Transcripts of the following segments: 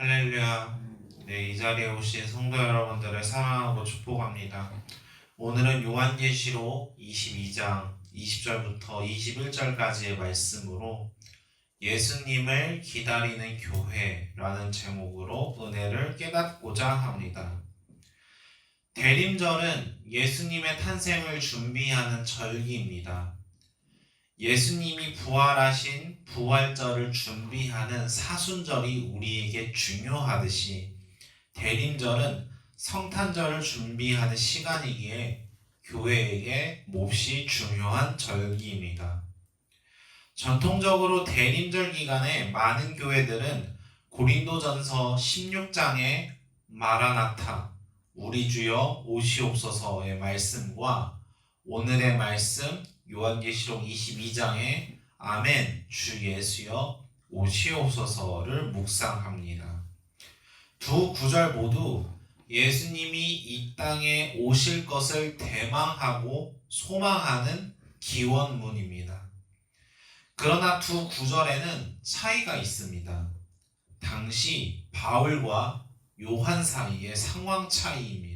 할렐루야. 네, 이 자리에 오신 성도 여러분들을 사랑하고 축복합니다. 오늘은 요한계시록 22장 20절부터 21절까지의 말씀으로 예수님을 기다리는 교회라는 제목으로 은혜를 깨닫고자 합니다. 대림절은 예수님의 탄생을 준비하는 절기입니다. 예수님이 부활하신 부활절을 준비하는 사순절이 우리에게 중요하듯이 대림절은 성탄절을 준비하는 시간이기에 교회에게 몹시 중요한 절기입니다. 전통적으로 대림절 기간에 많은 교회들은 고린도전서 16장의 마라나타 우리 주여 오시옵소서의 말씀과 오늘의 말씀 요한계시록 22장의 아멘 주 예수여 오시옵소서를 묵상합니다. 두 구절 모두 예수님이 이 땅에 오실 것을 대망하고 소망하는 기원문입니다. 그러나 두 구절에는 차이가 있습니다. 당시 바울과 요한 사이의 상황 차이입니다.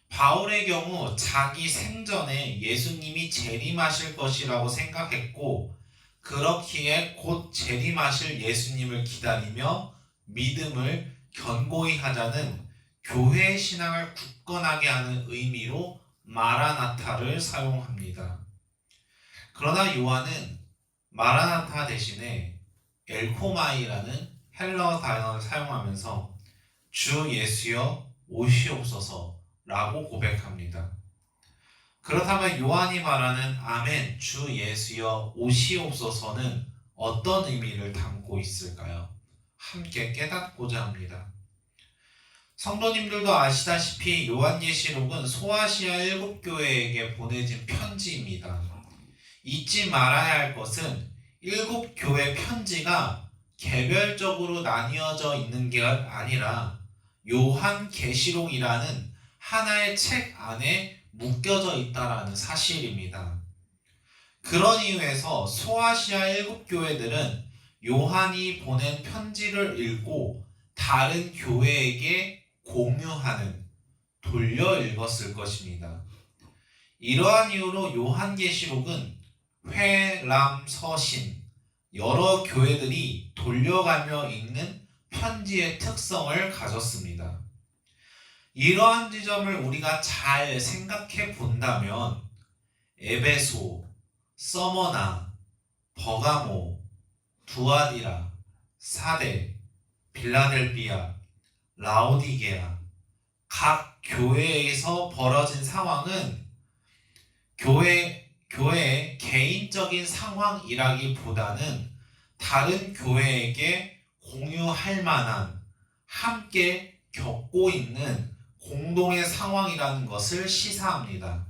바울의 경우 자기 생전에 예수님이 재림하실 것이라고 생각했고 그렇기에 곧 재림하실 예수님을 기다리며 믿음을 견고히 하자는 교회의 신앙을 굳건하게 하는 의미로 마라나타를 사용합니다. 그러나 요한은 마라나타 대신에 엘코마이라는 헬라어 단어를 사용하면서 주 예수여 오시옵소서 라고 고백합니다. 그렇다면 요한이 말하는 아멘 주 예수여 오시옵소서는 어떤 의미를 담고 있을까요? 함께 깨닫고자 합니다. 성도님들도 아시다시피 요한계시록은 소아시아 7교회에게 보내진 편지입니다. 잊지 말아야 할 것은 7교회 편지가 개별적으로 나뉘어져 있는 게 아니라 요한계시록이라는 하나의 책 안에 묶여져 있다는 사실입니다. 그런 이유에서 소아시아 7교회들은 요한이 보낸 편지를 읽고 다른 교회에게 공유하는, 돌려 읽었을 것입니다. 이러한 이유로 요한계시록은 회람서신, 여러 교회들이 돌려가며 읽는 편지의 특성을 가졌습니다. 이러한 지점을 우리가 잘 생각해 본다면 에베소, 서머나, 버가모, 두아디라, 사데, 빌라델비아, 라오디게아 각 교회에서 벌어진 상황은 교회의 개인적인 상황이라기보다는 다른 교회에게 공유할 만한 함께 겪고 있는 공동의 상황이라는 것을 시사합니다.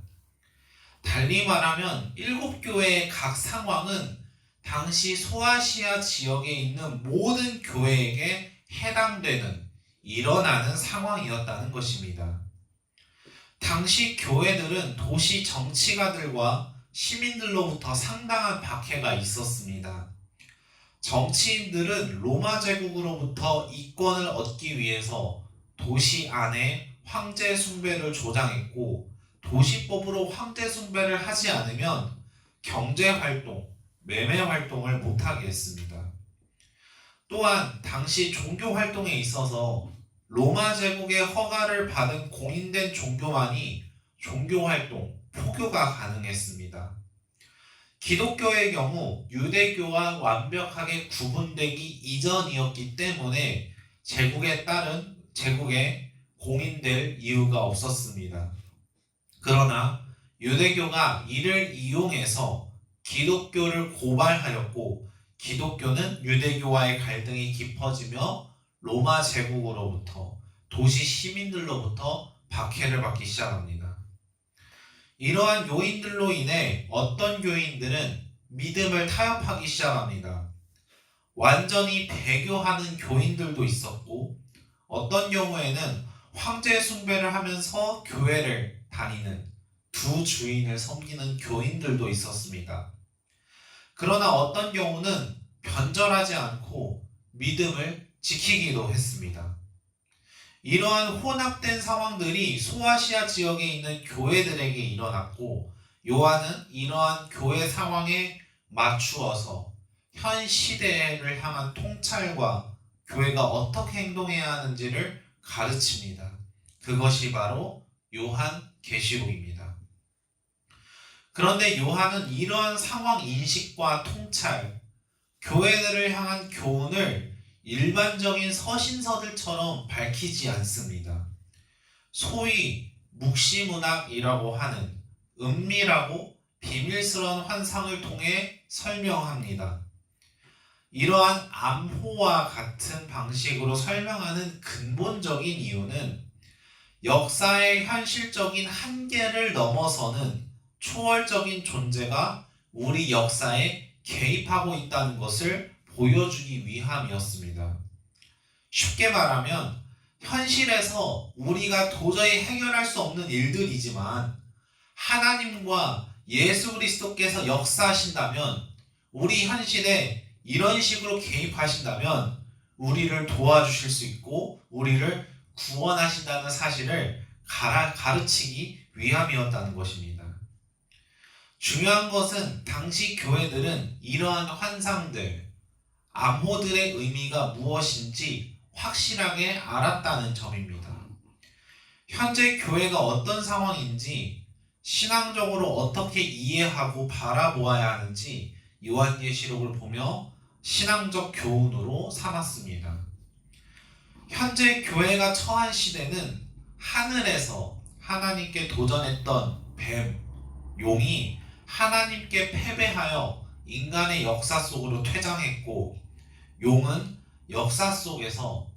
달리 말하면 7교회의 각 상황은 당시 소아시아 지역에 있는 모든 교회에게 해당되는 일어나는 상황이었다는 것입니다. 당시 교회들은 도시 정치가들과 시민들로부터 상당한 박해가 있었습니다. 정치인들은 로마 제국으로부터 이권을 얻기 위해서 도시 안에 황제 숭배를 조장했고 도시법으로 황제 숭배를 하지 않으면 경제활동, 매매활동을 못하게 했습니다. 또한 당시 종교활동에 있어서 로마 제국의 허가를 받은 공인된 종교만이 종교활동, 포교가 가능했습니다. 기독교의 경우 유대교와 완벽하게 구분되기 이전이었기 때문에 제국에 공인될 이유가 없었습니다. 그러나 유대교가 이를 이용해서 기독교를 고발하였고 기독교는 유대교와의 갈등이 깊어지며 로마 제국으로부터 도시 시민들로부터 박해를 받기 시작합니다. 이러한 요인들로 인해 어떤 교인들은 믿음을 타협하기 시작합니다. 완전히 배교하는 교인들도 있었고 어떤 경우에는 황제 숭배를 하면서 교회를 다니는 두 주인을 섬기는 교인들도 있었습니다. 그러나 어떤 경우는 변절하지 않고 믿음을 지키기도 했습니다. 이러한 혼합된 상황들이 소아시아 지역에 있는 교회들에게 일어났고, 요한은 이러한 교회 상황에 맞추어서 현 시대를 향한 통찰과 교회가 어떻게 행동해야 하는지를 가르칩니다. 그것이 바로 요한계시록입니다. 그런데 요한은 이러한 상황 인식과 통찰, 교회들을 향한 교훈을 일반적인 서신서들처럼 밝히지 않습니다. 소위 묵시문학이라고 하는 은밀하고 비밀스러운 환상을 통해 설명합니다. 이러한 암호와 같은 방식으로 설명하는 근본적인 이유는 역사의 현실적인 한계를 넘어서는 초월적인 존재가 우리 역사에 개입하고 있다는 것을 보여주기 위함이었습니다. 쉽게 말하면 현실에서 우리가 도저히 해결할 수 없는 일들이지만 하나님과 예수 그리스도께서 역사하신다면, 우리 현실에 이런 식으로 개입하신다면 우리를 도와주실 수 있고 우리를 구원하신다는 사실을 가르치기 위함이었다는 것입니다. 중요한 것은 당시 교회들은 이러한 환상들, 암호들의 의미가 무엇인지 확실하게 알았다는 점입니다. 현재 교회가 어떤 상황인지, 신앙적으로 어떻게 이해하고 바라보아야 하는지 요한계시록을 보며 신앙적 교훈으로 삼았습니다. 현재 교회가 처한 시대는 하늘에서 하나님께 도전했던 뱀, 용이 하나님께 패배하여 인간의 역사 속으로 퇴장했고, 용은 역사 속에서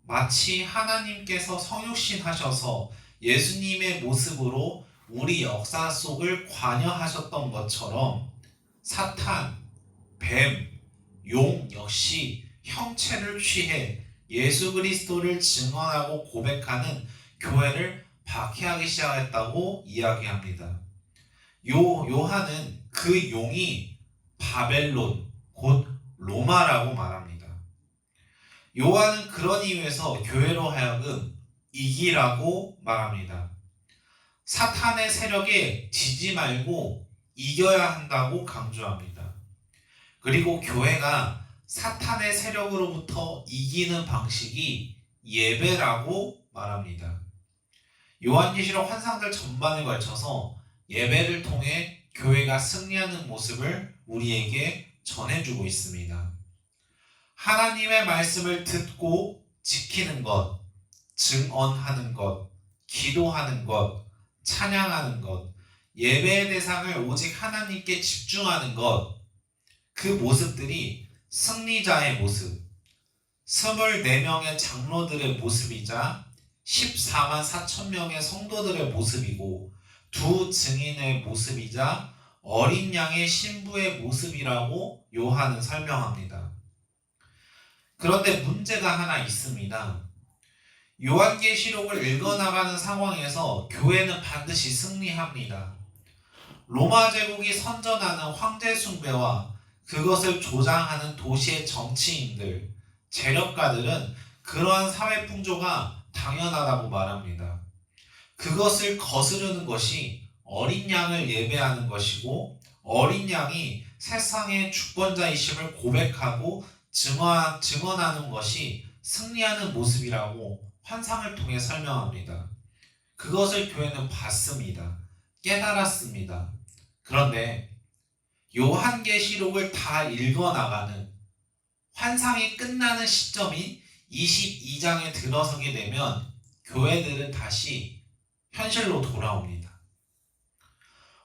마치 하나님께서 성육신하셔서 예수님의 모습으로 우리 역사 속을 관여하셨던 것처럼 사탄, 뱀, 용 역시 형체를 취해 예수 그리스도를 증언하고 고백하는 교회를 박해하기 시작했다고 이야기합니다. 요한은 그 용이 바벨론, 곧 로마라고 말합니다. 요한은 그런 이유에서 교회로 하여금 이기라고 말합니다. 사탄의 세력에 지지 말고 이겨야 한다고 강조합니다. 그리고 교회가 사탄의 세력으로부터 이기는 방식이 예배라고 말합니다. 요한계시록 환상들 전반에 걸쳐서 예배를 통해 교회가 승리하는 모습을 우리에게 전해주고 있습니다. 하나님의 말씀을 듣고 지키는 것, 증언하는 것, 기도하는 것, 찬양하는 것, 예배의 대상을 오직 하나님께 집중하는 것, 그 모습들이 승리자의 모습, 24명의 장로들의 모습이자 14만 4천 명의 성도들의 모습이고, 두 증인의 모습이자 어린 양의 신부의 모습이라고 요한은 설명합니다. 그런데 문제가 하나 있습니다. 요한계시록을 읽어나가는 상황에서 교회는 반드시 승리합니다. 로마 제국이 선전하는 황제 숭배와 그것을 조장하는 도시의 정치인들, 재력가들은 그러한 사회 풍조가 당연하다고 말합니다. 그것을 거스르는 것이 어린 양을 예배하는 것이고, 어린 양이 세상의 주권자이심을 고백하고 증언하는 것이 승리하는 모습이라고 환상을 통해 설명합니다. 그것을 교회는 봤습니다. 깨달았습니다. 그런데 요한계시록을 다 읽어나가는, 환상이 끝나는 시점인 22장에 들어서게 되면 교회들은 다시 현실로 돌아옵니다.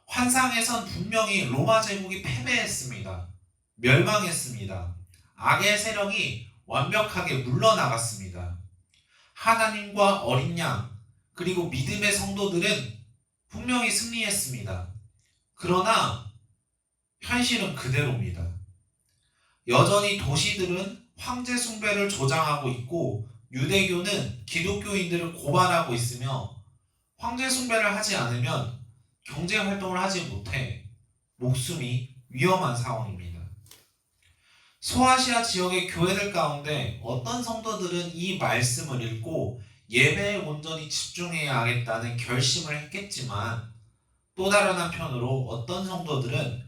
환상에선 분명히 로마 제국이 패배했습니다. 멸망했습니다. 악의 세력이 완벽하게 물러나갔습니다. 하나님과 어린 양, 그리고 믿음의 성도들은 분명히 승리했습니다. 그러나 현실은 그대로입니다. 여전히 도시들은 황제 숭배를 조장하고 있고, 유대교는 기독교인들을 고발하고 있으며, 황제 숭배를 하지 않으면 경제 활동을 하지 못해 목숨이 위험한 상황입니다. 소아시아 지역의 교회들 가운데 어떤 성도들은 이 말씀을 읽고 예배에 온전히 집중해야 하겠다는 결심을 했겠지만, 또 다른 한편으로 어떤 성도들은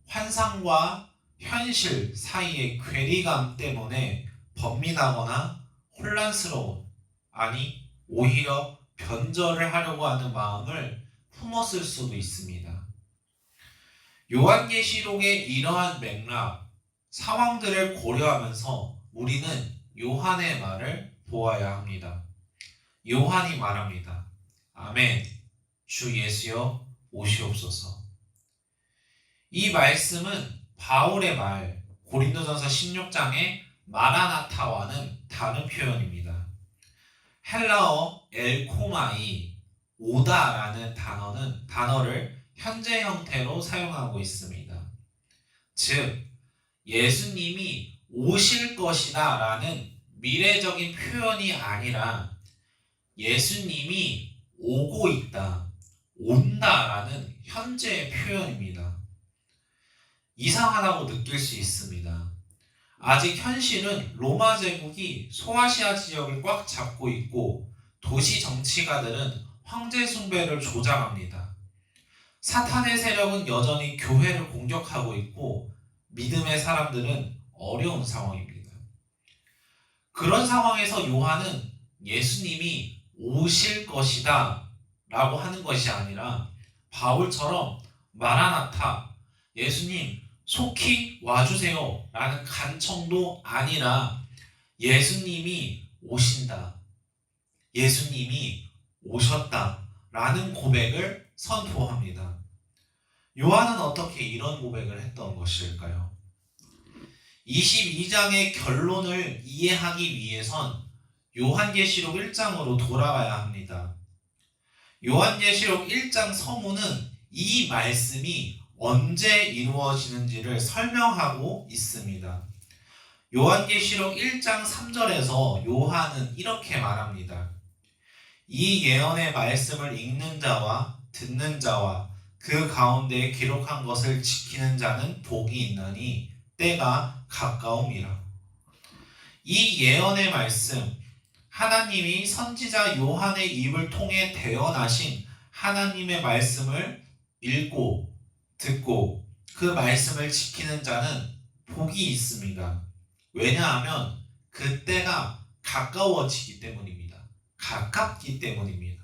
환상과 현실 사이의 괴리감 때문에 번민하거나 혼란스러운, 아니 오히려 변절을 하려고 하는 마음을 품었을 수도 있습니다. 요한계시록의 이러한 맥락, 상황들을 고려하면서 우리는 요한의 말을 보아야 합니다. 요한이 말합니다. 아멘. 주 예수여 오시옵소서. 이 말씀은 바울의 말, 고린도전서 16장의 마라나타와는 다른 표현입니다. 헬라어 엘코마이, 오다라는 단어를 현재 형태로 사용하고 있습니다. 즉, 예수님이 오실 것이다 라는 미래적인 표현이 아니라 예수님이 오고 있다, 온다라는 현재의 표현입니다. 이상하다고 느낄 수 있습니다. 아직 현실은 로마 제국이 소아시아 지역을 꽉 잡고 있고 도시 정치가들은 황제 숭배를 조장합니다. 사탄의 세력은 여전히 교회를 공격하고 있고 믿음의 사람들은 어려운 상황입니다. 그런 상황에서 요한은 예수님이 오실 것이다 라고 하는 것이 아니라 바울처럼 마라나타, 예수님 속히 와주세요 라는 간청도 아니라 예수님이 오신다, 예수님이 오셨다 라는 고백을 선포합니다. 요한은 어떻게 이런 고백을 했던 것일까요? 22장의 결론을 이해하기 위해선 요한계시록 1장으로 돌아가야 합니다. 요한계시록 1장 서문은 이 말씀이 언제 이루어지는지를 설명하고 있습니다. 요한계시록 1장 3절에서 요한은 이렇게 말합니다. 이 예언의 말씀을 읽는 자와 듣는 자와 그 가운데 기록한 것을 지키는 자는 복이 있나니 때가 가까움이라. 이 예언의 말씀, 하나님이 선지자 요한의 입을 통해 대언하신 하나님의 말씀을 읽고 듣고 그 말씀을 지키는 자는 복이 있습니다. 왜냐하면 그 때가 가까워지기 때문입니다. 가깝기 때문입니다.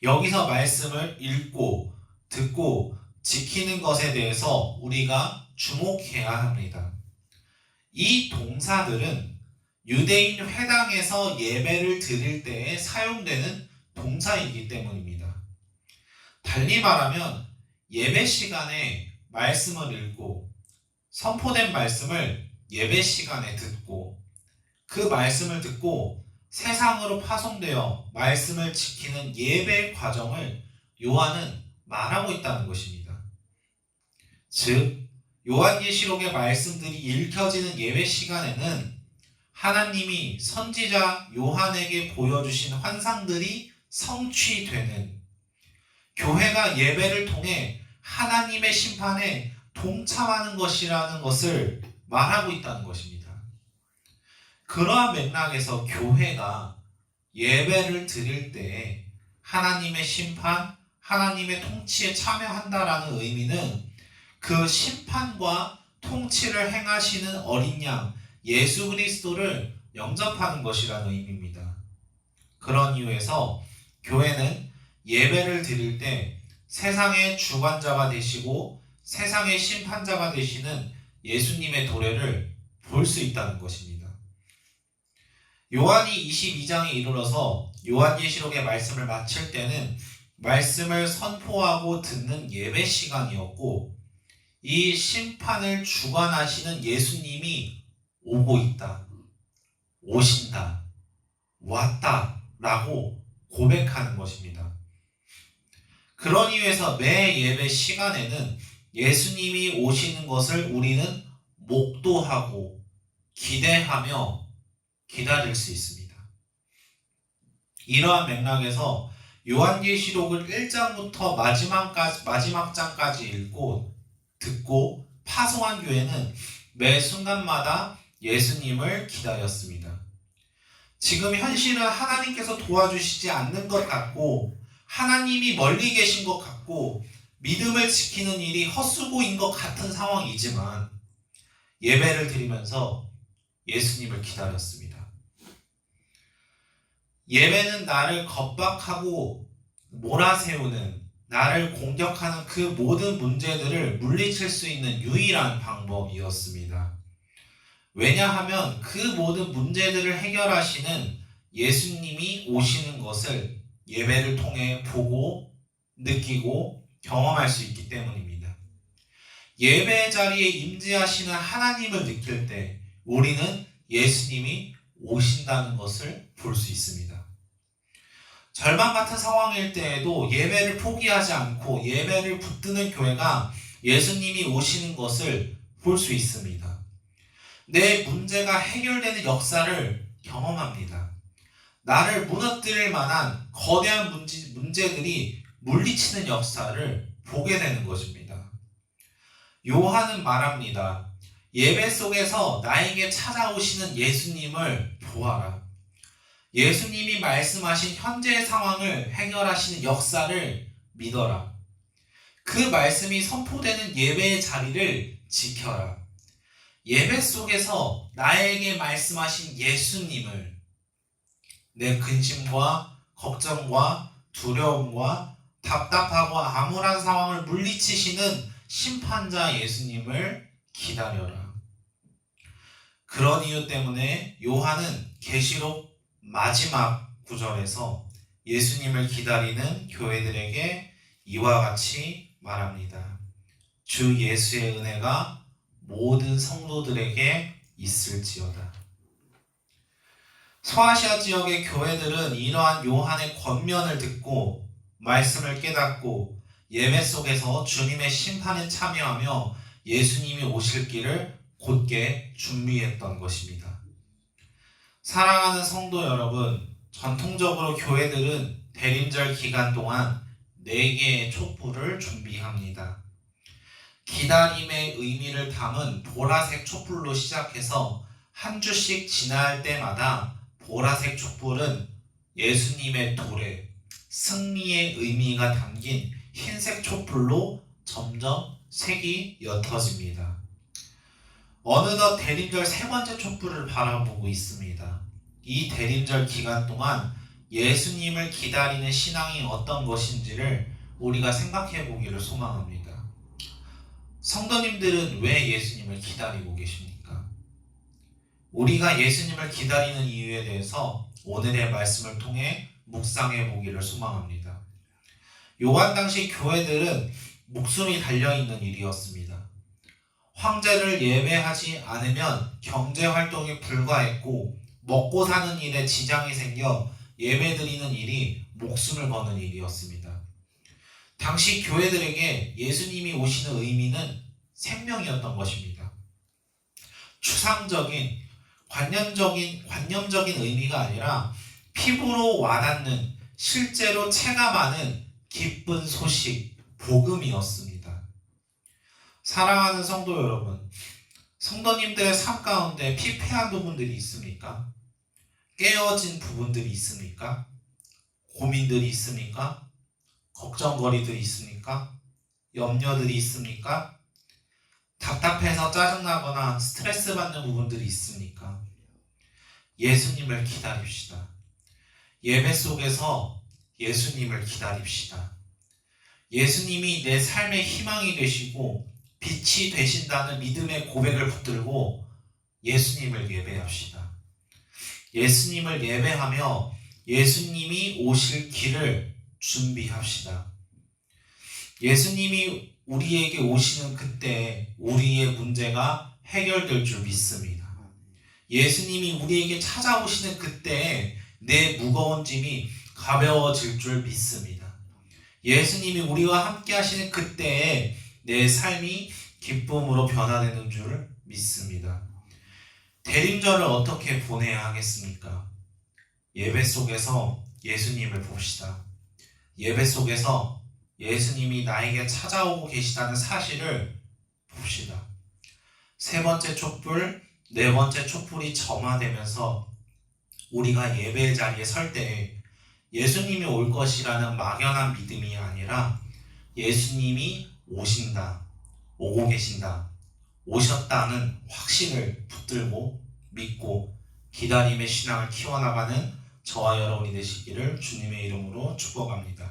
여기서 말씀을 읽고 듣고 지키는 것에 대해서 우리가 주목해야 합니다. 이 동사들은 유대인 회당에서 예배를 드릴 때에 사용되는 동사이기 때문입니다. 달리 말하면 예배 시간에 말씀을 읽고 선포된 말씀을 예배 시간에 듣고 그 말씀을 듣고 세상으로 파송되어 말씀을 지키는 예배 과정을 요한은 말하고 있다는 것입니다. 즉, 요한계시록의 말씀들이 읽혀지는 예배 시간에는 하나님이 선지자 요한에게 보여주신 환상들이 성취되는, 교회가 예배를 통해 하나님의 심판에 동참하는 것이라는 것을 말하고 있다는 것입니다. 그러한 맥락에서 교회가 예배를 드릴 때 하나님의 심판, 하나님의 통치에 참여한다라는 의미는 그 심판과 통치를 행하시는 어린 양 예수 그리스도를 영접하는 것이라는 의미입니다. 그런 이유에서 교회는 예배를 드릴 때 세상의 주관자가 되시고 세상의 심판자가 되시는 예수님의 도래를 볼 수 있다는 것입니다. 요한이 22장에 이르러서 요한계시록의 말씀을 마칠 때는 말씀을 선포하고 듣는 예배 시간이었고, 이 심판을 주관하시는 예수님이 오고 있다, 오신다, 왔다 라고 고백하는 것입니다. 그런 이유에서 매 예배 시간에는 예수님이 오시는 것을 우리는 목도하고 기대하며 기다릴 수 있습니다. 이러한 맥락에서 요한계시록을 1장부터 마지막 장까지 읽고 듣고 파송한 교회는 매 순간마다 예수님을 기다렸습니다. 지금 현실은 하나님께서 도와주시지 않는 것 같고 하나님이 멀리 계신 것 같고 믿음을 지키는 일이 헛수고인 것 같은 상황이지만 예배를 드리면서 예수님을 기다렸습니다. 예배는 나를 겁박하고 몰아세우는, 나를 공격하는 그 모든 문제들을 물리칠 수 있는 유일한 방법이었습니다. 왜냐하면 그 모든 문제들을 해결하시는 예수님이 오시는 것을 예배를 통해 보고 느끼고 경험할 수 있기 때문입니다. 예배 자리에 임재하시는 하나님을 느낄 때 우리는 예수님이 오신다는 것을 볼 수 있습니다. 절망 같은 상황일 때에도 예배를 포기하지 않고 예배를 붙드는 교회가 예수님이 오시는 것을 볼 수 있습니다. 내 문제가 해결되는 역사를 경험합니다. 나를 무너뜨릴 만한 거대한 문제들이 물리치는 역사를 보게 되는 것입니다. 요한은 말합니다. 예배 속에서 나에게 찾아오시는 예수님을 보아라. 예수님이 말씀하신 현재의 상황을 해결하시는 역사를 믿어라. 그 말씀이 선포되는 예배의 자리를 지켜라. 예배 속에서 나에게 말씀하신 예수님을 내 근심과 걱정과 두려움과 답답하고 암울한 상황을 물리치시는 심판자 예수님을 기다려라. 그런 이유 때문에 요한은 계시록 마지막 구절에서 예수님을 기다리는 교회들에게 이와 같이 말합니다. 주 예수의 은혜가 모든 성도들에게 있을지어다. 소아시아 지역의 교회들은 이러한 요한의 권면을 듣고 말씀을 깨닫고 예배 속에서 주님의 심판에 참여하며 예수님이 오실 길을 곧게 준비했던 것입니다. 사랑하는 성도 여러분, 전통적으로 교회들은 대림절 기간 동안 4개의 촛불을 준비합니다. 기다림의 의미를 담은 보라색 촛불로 시작해서 한 주씩 지날 때마다 보라색 촛불은 예수님의 도래, 승리의 의미가 담긴 흰색 촛불로 점점 색이 옅어집니다. 어느덧 대림절 3번째 촛불을 바라보고 있습니다. 이 대림절 기간 동안 예수님을 기다리는 신앙이 어떤 것인지를 우리가 생각해 보기를 소망합니다. 성도님들은 왜 예수님을 기다리고 계십니까? 우리가 예수님을 기다리는 이유에 대해서 오늘의 말씀을 통해 묵상해 보기를 소망합니다. 요한 당시 교회들은 목숨이 달려있는 일이었습니다. 황제를 예배하지 않으면 경제활동이 불가했고 먹고 사는 일에 지장이 생겨 예배드리는 일이 목숨을 거는 일이었습니다. 당시 교회들에게 예수님이 오시는 의미는 생명이었던 것입니다. 추상적인, 관념적인 의미가 아니라 피부로 와닿는, 실제로 체감하는 기쁜 소식, 복음이었습니다. 사랑하는 성도 여러분, 성도님들의 삶 가운데 피폐한 부분들이 있습니까? 깨어진 부분들이 있습니까? 고민들이 있습니까? 걱정거리들이 있습니까? 염려들이 있습니까? 답답해서 짜증나거나 스트레스 받는 부분들이 있습니까? 예수님을 기다립시다. 예배 속에서 예수님을 기다립시다. 예수님이 내 삶의 희망이 되시고 빛이 되신다는 믿음의 고백을 붙들고 예수님을 예배합시다. 예수님을 예배하며 예수님이 오실 길을 준비합시다. 예수님이 우리에게 오시는 그때 우리의 문제가 해결될 줄 믿습니다. 예수님이 우리에게 찾아오시는 그때 내 무거운 짐이 가벼워질 줄 믿습니다. 예수님이 우리와 함께 하시는 그때에 내 삶이 기쁨으로 변화되는 줄 믿습니다. 대림절을 어떻게 보내야 하겠습니까? 예배 속에서 예수님을 봅시다. 예배 속에서 예수님이 나에게 찾아오고 계시다는 사실을 봅시다. 세 번째 촛불, 네 번째 촛불이 점화되면서 우리가 예배의 자리에 설 때 예수님이 올 것이라는 막연한 믿음이 아니라 예수님이 오신다, 오고 계신다, 오셨다는 확신을 붙들고 믿고 기다림의 신앙을 키워나가는 저와 여러분이 되시기를 주님의 이름으로 축복합니다.